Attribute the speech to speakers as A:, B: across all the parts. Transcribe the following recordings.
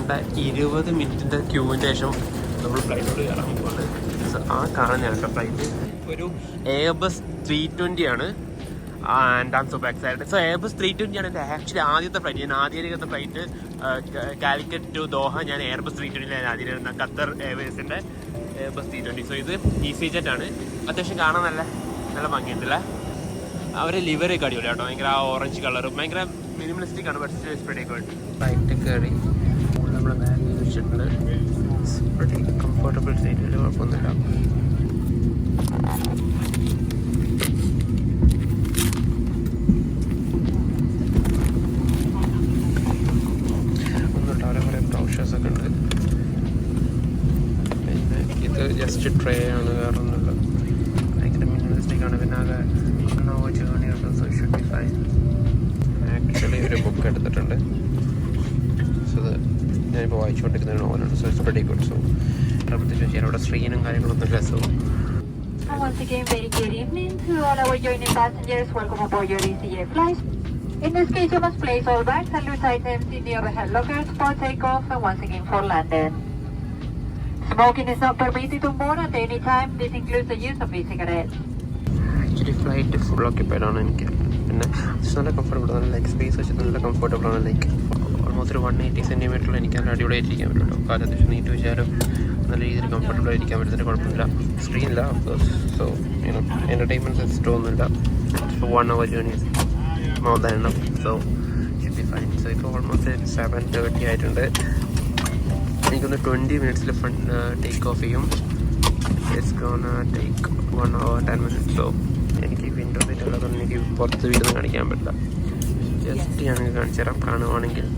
A: ഏതാണ്ട് 20 മിനിറ്റിൻ്റെ ക്യൂവിൻ്റെ ശേഷം നമ്മൾ ഫ്ലൈറ്റിലോട്ട് കയറാൻ പോകുന്നത്. ആ കാണുന്നതാണ് കേട്ടോ ഫ്ലൈറ്റ്. ഒരു എയർബസ് 320 ആണ്. And I am so excited. So Airbus 320 ആണ് എൻ്റെ ആക്ച്വലി ആദ്യത്തെ ഫ്ലൈറ്റ്. ഞാൻ ആദ്യത്തെ ഫ്ലൈറ്റ് കാലിക്കറ്റ് ടു ദോഹ ഞാൻ എയർബസ് 320 ആദ്യം ഖത്തർ എയർവേസിൻ്റെ എയർബസ് 320. സോ ഇത് ഈസി ജെറ്റ് ആണ്. അത്യാവശ്യം കാണാൻ നല്ല ഭംഗിയുണ്ടല്ലേ. അവരെ ലിവറൊക്കെ അടിപൊളി കേട്ടോ. ഭയങ്കര ആ ഓറഞ്ച് കളറും ഭയങ്കര മിനിമലിസ്റ്റിക് ആണ്. But it's very good. Flight കയറി നമ്മൾ ബാഗ് വെച്ചിട്ടുണ്ട്. കംഫർട്ടബിൾ സീറ്റിൽ കുഴപ്പമൊന്നുമില്ല. ഒന്നുമില്ല, അവിടെ കുറേ ബ്രൗഷേഴ്സ് ഒക്കെ ഉണ്ട്. പിന്നെ ഇത് ജസ്റ്റ് ട്രേ ആണ്, വേറെ ഒന്നുമില്ല. ഭയങ്കര മിനിമലിസ്റ്റിക് ആണ്. പിന്നെ ആകെ ജേർണി ഉണ്ട്. So should be fine. Actually ഒരു ബുക്ക് എടുത്തിട്ടുണ്ട്. സോ ഇത് ഞാനിപ്പോൾ വായിച്ചുകൊണ്ടിരിക്കുന്ന നോവലാണ്. So it's very good. So പ്രത്യേകിച്ച് വെച്ചാൽ അവിടെ സ്ക്രീനും കാര്യങ്ങളൊന്നും രസവും.
B: Once again, very good evening to all our joining passengers. Welcome aboard your EasyJet flight. In this case, you must place all bags and loose items in the overhead lockers for takeoff and once again for landing. Smoking is not permitted on board at any time. This includes the use of e-cigarettes.
A: Actually flight full occupied ആണ്. എനിക്ക് പിന്നെ നല്ല comfortable ആണ്. Like space വെച്ചിട്ട് നല്ല comfortable ആണ്. Like almost ഒരു 180 സെൻറ്റിമീറ്ററിൽ എനിക്ക് നല്ല അടിപൊളിയായിട്ടിരിക്കാൻ പറ്റുള്ളൂ. കാലത്ത് നീറ്റ് വെച്ചാലും നല്ല രീതിയിൽ കംഫർട്ടബിൾ ആയിരിക്കാൻ പറ്റുന്നതിന് കുഴപ്പമില്ല. സ്ക്രീനില്ല ഓഫ്കോഴ്സ്. സോ എൻ്റർടൈൻമെൻറ്റ് സിസ്റ്റം ഒന്നുമില്ല. 1 hour journey more than enough. So should be fine. So ഇപ്പോൾ ഓൾമോസ്റ്റ് 7:30 ആയിട്ടുണ്ട്. എനിക്കൊന്ന് 20 മിനിറ്റ്സിൽ ടേക്ക് ഓഫ് ചെയ്യും. It's gonna take 1 hour 10 minutes. So എനിക്ക് വിൻഡോ സീറ്റ് ഉള്ളതൊന്നും എനിക്ക് പുറത്ത് വീടുന്ന് കാണിക്കാൻ പറ്റില്ല. ജസ്റ്റ് ഞാൻ കാണിച്ചു തരാം കാണുവാണെങ്കിൽ.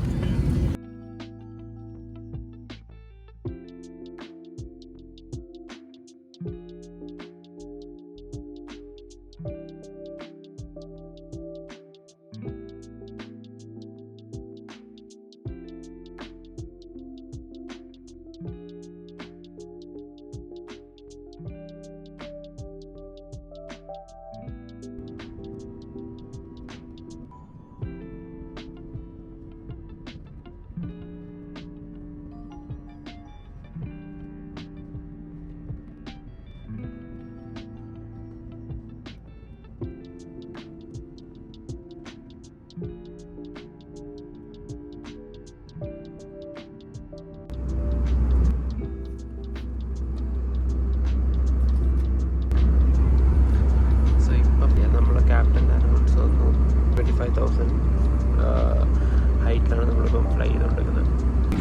A: ഹൈറ്റിലാണ് നമ്മളിപ്പം ഫ്ലൈ ചെയ്തുകൊണ്ടിരിക്കുന്നത്.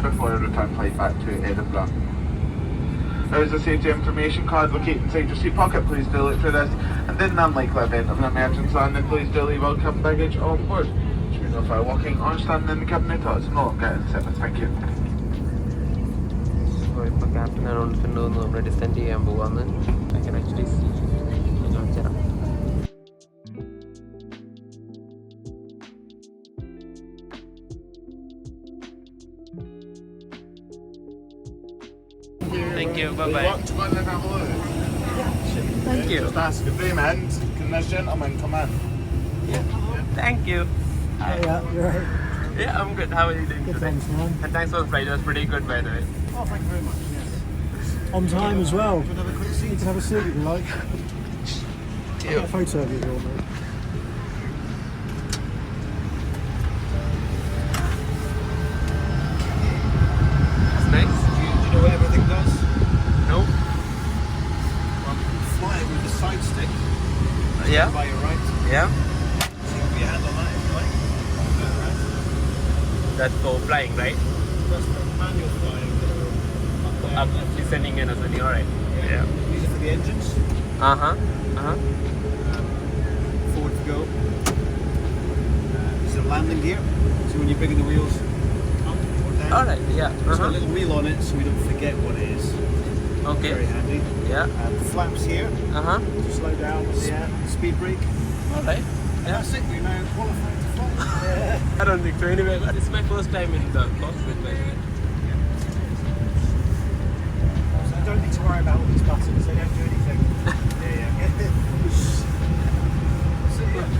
C: Before a return flight back to Edinburgh. There is a safety information card located inside your seat pocket. Please do look for this. And in the unlikely event of an emergency landing, please do leave all cabin baggage on board. Which means if I'm walking or standing in the cabin at all, it's no longer in service. Thank you.
A: So ഇപ്പോൾ captain announcement തോന്നുന്നു നമ്മൾ descend ചെയ്യാൻ പോവാന്ന്. I can actually see. കാണിച്ചു തരാം. Thank you. Bye bye. Thank you.
C: Just ask your name and can this gentleman come in?
A: Yeah. Thank you.
D: Hi. Yeah, you're right.
A: Yeah, I'm good. How are you doing
D: Good,
A: today?
D: thanks, man.
A: And thanks for the flight. It was pretty good, by the way.
D: Oh, thank you very much. Yes. On time as well. You can have a seat if you like.
A: Deal.
D: A photo of you, all, mate.
A: That's nice.
E: Do you know what everything does?
A: No?
E: Well, fly it with the side stick.
A: Yeah.
E: By your right.
A: Yeah.
E: So you put your hand on that if you like. Turn around.
A: That's for flying, right?
E: That's for manual flying.
A: Up, descending and ascending. All right. Yeah.
E: These are for the engines. Forward to go. It's a landing gear. So when you're bringing the wheels up or down.
A: All right. Yeah.
E: It's got a little wheel on it so we don't forget what it is.
A: Okay.
E: Very handy.
A: Yeah.
E: The flaps here to slow down with the speed brake.
A: All right.
E: And that's it. We're now qualified to fly.
A: I don't think so. Anyway, but it's my first time in the cockpit, by the way.
D: So I don't need to worry about all these buttons. They don't do anything.
E: So yeah.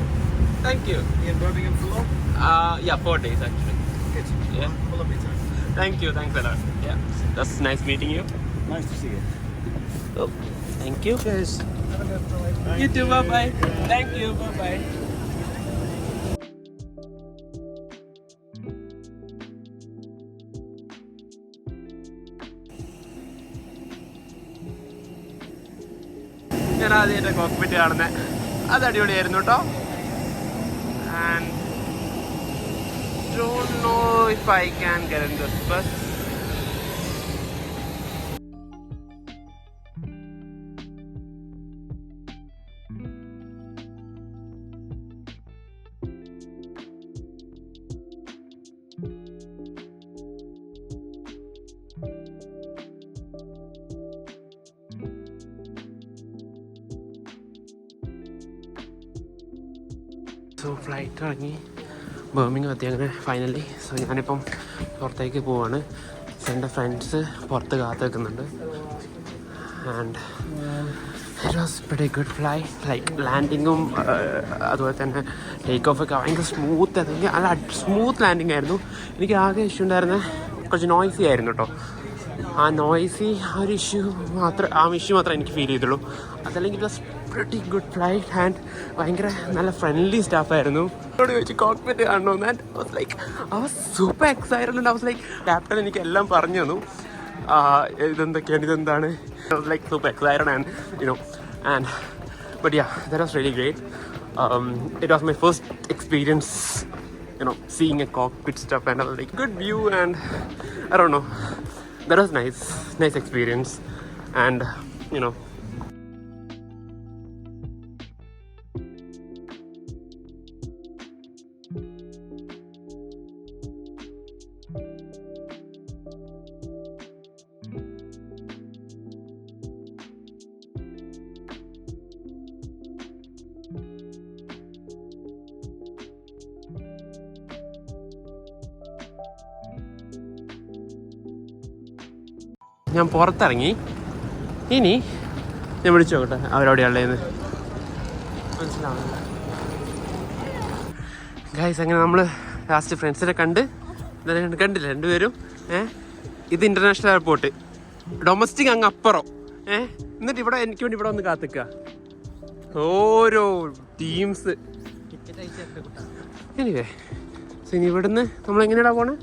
A: Thank you.
E: You in Birmingham for long?
A: Yeah, 4 days actually.
E: Good.
A: Yeah.
E: Well, lovely time.
A: Thank you. Thanks a lot. Yeah. That's nice meeting you.
E: Nice to see you.
A: Oh, thank you.
D: Cheers.
A: You too. Bye-bye. Thank you. Bye-bye. ഞാൻ ആദ്യമായിട്ട് cockpit കാണുന്നത്. അത് അടിപൊളിയായിരുന്നു കേട്ടോ. And don't know if I can get in this bus. So flight ഇറങ്ങി Birmingham എത്തി അങ്ങനെ finally. So ഞാനിപ്പം പുറത്തേക്ക് പോവാണ്. എൻ്റെ ഫ്രണ്ട്സ് പുറത്ത് കാത്ത് വെക്കുന്നുണ്ട്. And it was very good fly. Like ലാൻഡിങ്ങും അതുപോലെ തന്നെ ടേക്ക് ഓഫ് ഒക്കെ ഭയങ്കര സ്മൂത്ത്. അല്ലെങ്കിൽ നല്ല സ്മൂത്ത് ലാൻഡിങ് ആയിരുന്നു. എനിക്ക് ആകെ ഇഷ്യൂ ഉണ്ടായിരുന്നത് കുറച്ച് നോയ്സി ആയിരുന്നു കേട്ടോ. ആ നോയ്സി ആ ഒരു ഇഷ്യൂ മാത്രമേ എനിക്ക് ഫീൽ ചെയ്തുള്ളൂ. അതല്ലെങ്കിൽ it was pretty good flight and ഭയങ്കര നല്ല ഫ്രണ്ട്ലി സ്റ്റാഫായിരുന്നു. എന്നോട് ചോദിച്ചു കോക്പിറ്റ് കാണണമെന്ന്. And I was super excited and I was like captain എനിക്ക് എല്ലാം പറഞ്ഞു തന്നു. ഇതെന്തൊക്കെയാണ് ഇതെന്താണ്. I was like super excited and you know and but yeah, that was really great. It was my first experience, you know, seeing a cockpit stuff and I was like good view and I don't know, that was nice experience. And you know, ഞാൻ പുറത്തിറങ്ങി. ഇനി ഞാൻ വിളിച്ചു നോക്കട്ടെ അവരവിടെയുള്ളതെന്ന്. മനസ്സിലാവുന്നില്ല guys. അങ്ങനെ നമ്മൾ last ഫ്രണ്ട്സിനെ കണ്ടില്ല രണ്ടുപേരും. ഇത് ഇൻ്റർനാഷണൽ എയർപോർട്ട്, ഡൊമസ്റ്റിക് അങ്ങ് അപ്പുറം. എന്നിട്ട് ഇവിടെ എനിക്ക് വേണ്ടി ഇവിടെ ഒന്ന് കാത്തിക്കുക ഓരോ ടീംസ്. എനിവേ സോ ഇനി ഇവിടുന്ന് നമ്മളെങ്ങനെയാണോ പോണേ?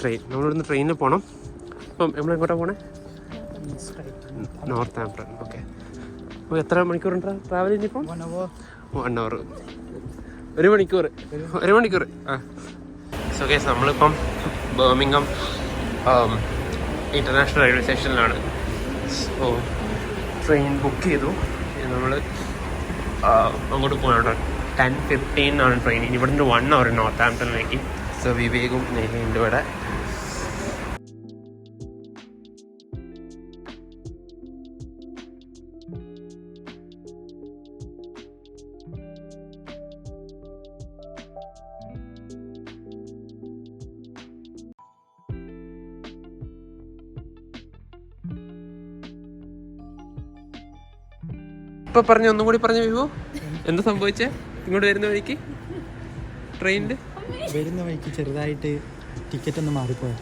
A: ട്രെയിൻ. നമ്മളിവിടുന്ന് ട്രെയിനിൽ പോകണം. അപ്പം നമ്മളെങ്ങോട്ടാണ് പോണേ? നോർത്ത് ആംപ്ടൺ. ഓക്കെ. അപ്പോൾ എത്ര മണിക്കൂറുണ്ട് ട്രാവൽ ഇനിയിപ്പം? 1 hour. ഒരു മണിക്കൂർ. സോ ഗൈസ് നമ്മളിപ്പം ബർമിംഗം ഇൻ്റർനാഷണൽ റെയിൽവേ സ്റ്റേഷനിലാണ്. സോ ട്രെയിൻ ബുക്ക് ചെയ്തു. നമ്മൾ അങ്ങോട്ട് പോകണം. 10:15 ആണ് ട്രെയിൻ. ഇനി ഇവിടുന്ന് 1 hour നോർത്ത് ആംപ്ടണിലേക്ക്. സോ വിവേകും നേഹയുണ്ട് ഇവിടെ. ഇപ്പൊ ഒന്നും കൂടി പറഞ്ഞു വിവോ, എന്താ സംഭവിച്ചേ? ഇങ്ങോട്ട് വരുന്ന വഴിക്ക് ട്രെയിനിൽ
D: വരുന്ന വഴിക്ക് ചെറുതായിട്ട് ടിക്കറ്റ് ഒന്ന് മാറിപ്പോയോ?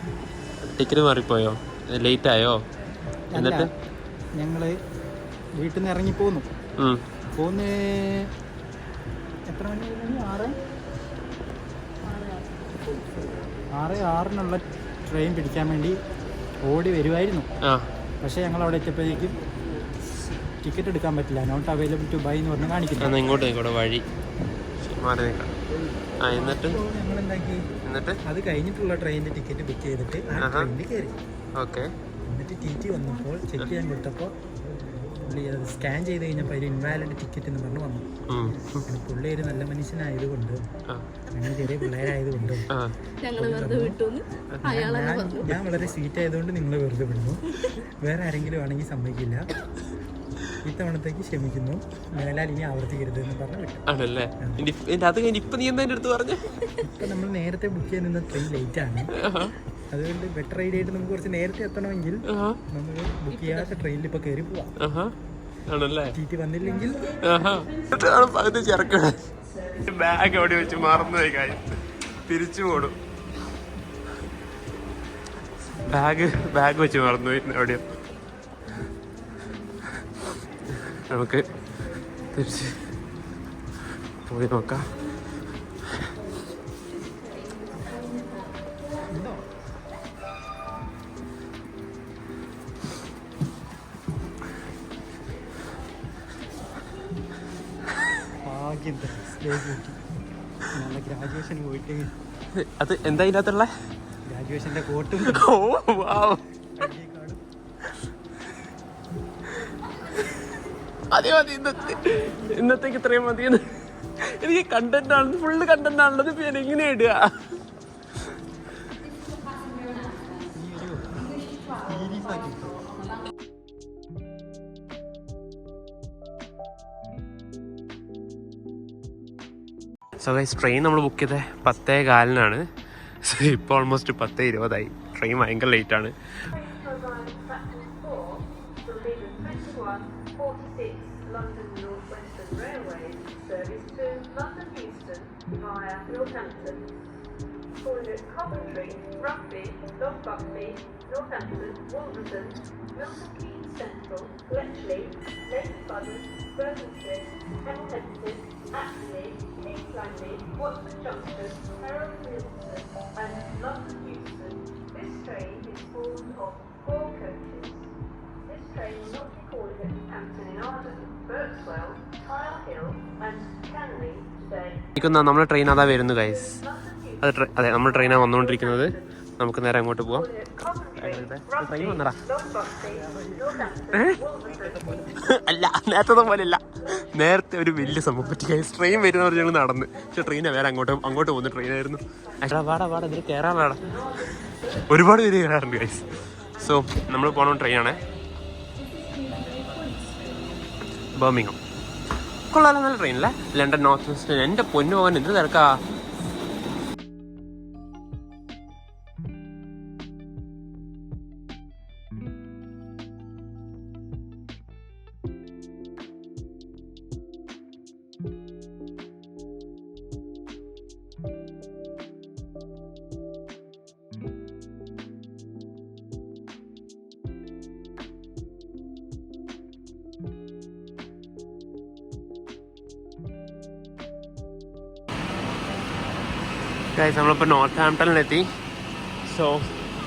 A: ടിക്കറ്റ് മാറിപ്പോയോ? ലേറ്റ് ആയോ? എന്നിട്ട്
D: ഞങ്ങള് വീട്ടിൽ നിന്ന് ഇറങ്ങി പോന്നു. എത്ര മണി? 6:06 ട്രെയിൻ പിടിക്കാൻ വേണ്ടി ഓടി വരുമായിരുന്നു. പക്ഷെ ഞങ്ങൾ അവിടെ എത്തിയപ്പോഴേക്കും ടിക്കറ്റ് എടുക്കാൻ പറ്റില്ല, നോട്ട് അവൈലബിൾ ടു ബൈ എന്ന് പറഞ്ഞ് കാണിക്കുന്നു.
A: ഇങ്ങോട്ട് വഴി മാറി നിൽക്കാം. എന്നിട്ട്
D: ഞങ്ങൾ എന്താക്കി, അത് കഴിഞ്ഞിട്ടുള്ള ട്രെയിനിൻ്റെ ടിക്കറ്റ് ബുക്ക് ചെയ്തിട്ട് ആ ട്രെയിനിൽ കയറി.
A: ഓക്കെ.
D: എന്നിട്ട് TT വന്നപ്പോൾ ചെക്ക് ചെയ്യാൻ കൊടുത്തപ്പോൾ പുള്ളി അത് സ്കാൻ ചെയ്ത് കഴിഞ്ഞപ്പോൾ അതിൽ ഇൻവാലിഡ് ടിക്കറ്റ് എന്ന് പറഞ്ഞ് വന്നു. പുള്ളി ഒരു നല്ല മനുഷ്യനായതുകൊണ്ട്, ഞങ്ങൾ ചെറിയ പിള്ളേരായതുകൊണ്ട് ഞാൻ വളരെ സ്വീറ്റ് ആയതുകൊണ്ട് നിങ്ങൾ വെറുതെ വിടുന്നു. വേറെ ആരെങ്കിലും ആണെങ്കിൽ സമ്മതിക്കില്ല. ഇത്തവണത്തേക്ക് ക്ഷമിക്കുന്നു, മേലാൽ ഇനി ആവർത്തിക്കരുത് എന്ന് പറഞ്ഞു.
A: ആണല്ലേ? ഇപ്പൊ
D: നമ്മൾ നേരത്തെ ബുക്ക് ചെയ്ത് നിന്ന ട്രെയിൻ ലേറ്റ് ആണ്. അതുകൊണ്ട് ബെറ്റർ ഐഡിയ ആയിട്ട് നമുക്ക് കുറച്ച് നേരത്തെ എത്തണമെങ്കിൽ നമുക്ക് ബുക്ക് ചെയ്യാത്ത ട്രെയിനിൽ ഇപ്പൊ കയറി പോവാം. TT വന്നില്ലെങ്കിൽ
A: ബാഗ് അവിടെ വെച്ച് മറന്നുപോയി കാര്യം തിരിച്ചു പോടും. ബാഗ് വെച്ച് മറന്നു എവിടെയോ. നമുക്ക് തിരിച്ച് പോയി നോക്കാം.
D: ഭാഗ്യം നല്ല ഗ്രാജുവേഷൻ പോയിട്ട്
A: അത് എന്താ ഇതിനകത്തുള്ള
D: ഗ്രാജുവേഷൻ്റെ കോട്ടും
A: ഓ വാവ്. അതെ മതി, ഇന്നത്തേക്ക് ഇത്രയും മതിയെന്ന്. എനിക്ക് കണ്ടന്റ് ആണ്, ഫുള്ള് കണ്ടന്റ് ആണുള്ളത്. ഇപ്പൊ ഞാൻ എങ്ങനെ ഇടുക? സോ ഗൈസ്, ട്രെയിൻ നമ്മൾ ബുക്ക് ചെയ്തത് 10:15-നാണ്. സോ ഇപ്പോൾ ഓൾമോസ്റ്റ് 10:20 ട്രെയിൻ ഭയങ്കര ലേറ്റാണ്.
B: London North Western Railways service to London Euston via Northampton. Calling at Coventry, Rugby, North Buckby, Northampton, Wolverton, Milton Keynes Central, Bletchley, Lake Budden, Berkhamsted, Hemel Hempstead, Apsley, East Langley, Watford Junction, Harold Wilson and London Euston. This train is formed of 4 coaches. This train will not be calling at Hampton in Arden, Birkswell, Tile Hill and Canley today.
A: നമ്മുടെ train അതാ വരുന്നു guys. അതെ, നമ്മുടെ ട്രെയിനാണ് വന്നുകൊണ്ടിരിക്കുന്നത്. നമുക്ക് നേരെ അങ്ങോട്ട് പോവാം. ട്രെയിൻ വന്നടാ. അല്ല, നേരത്തെ പോലെയല്ല. നേരത്തെ ഒരു വലിയ സംഭവം പറ്റി ഗൈസ്. ട്രെയിൻ വരുന്നവർ ഞങ്ങൾ നടന്ന്, പക്ഷെ ട്രെയിനെ വേറെ അങ്ങോട്ട് പോകുന്ന ട്രെയിനായിരുന്നു. വാടാ ഇതിൽ കയറാനാടാ. ഒരുപാട് പേര് കയറാറുണ്ട് ഗൈസ്. സോ നമ്മൾ പോകണ ട്രെയിനാണ് ബർമിംഗം. കൊള്ളാലോ, നല്ല ട്രെയിനല്ലേ. London north western. എൻ്റെ പൊന്നു പോകാൻ എന്ത് തിരക്കാ. ഗൈസ്, നമ്മളിപ്പോൾ നോർത്ത് ഹാംപ്ടണിലെത്തി. സോ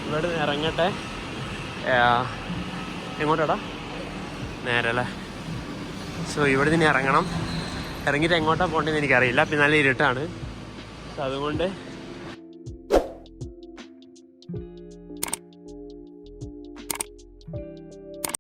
A: ഇവിടെ ഇറങ്ങട്ടെ. എങ്ങോട്ടാടാ? നേരെ അല്ലേ. സോ ഇവിടെ നിന്ന് ഇറങ്ങണം. ഇറങ്ങിയിട്ട് എങ്ങോട്ടാണ് പോകേണ്ടതെന്ന് എനിക്കറിയില്ല. പിന്നെ നല്ല ഇരുട്ടാണ്. സോ അതുകൊണ്ട്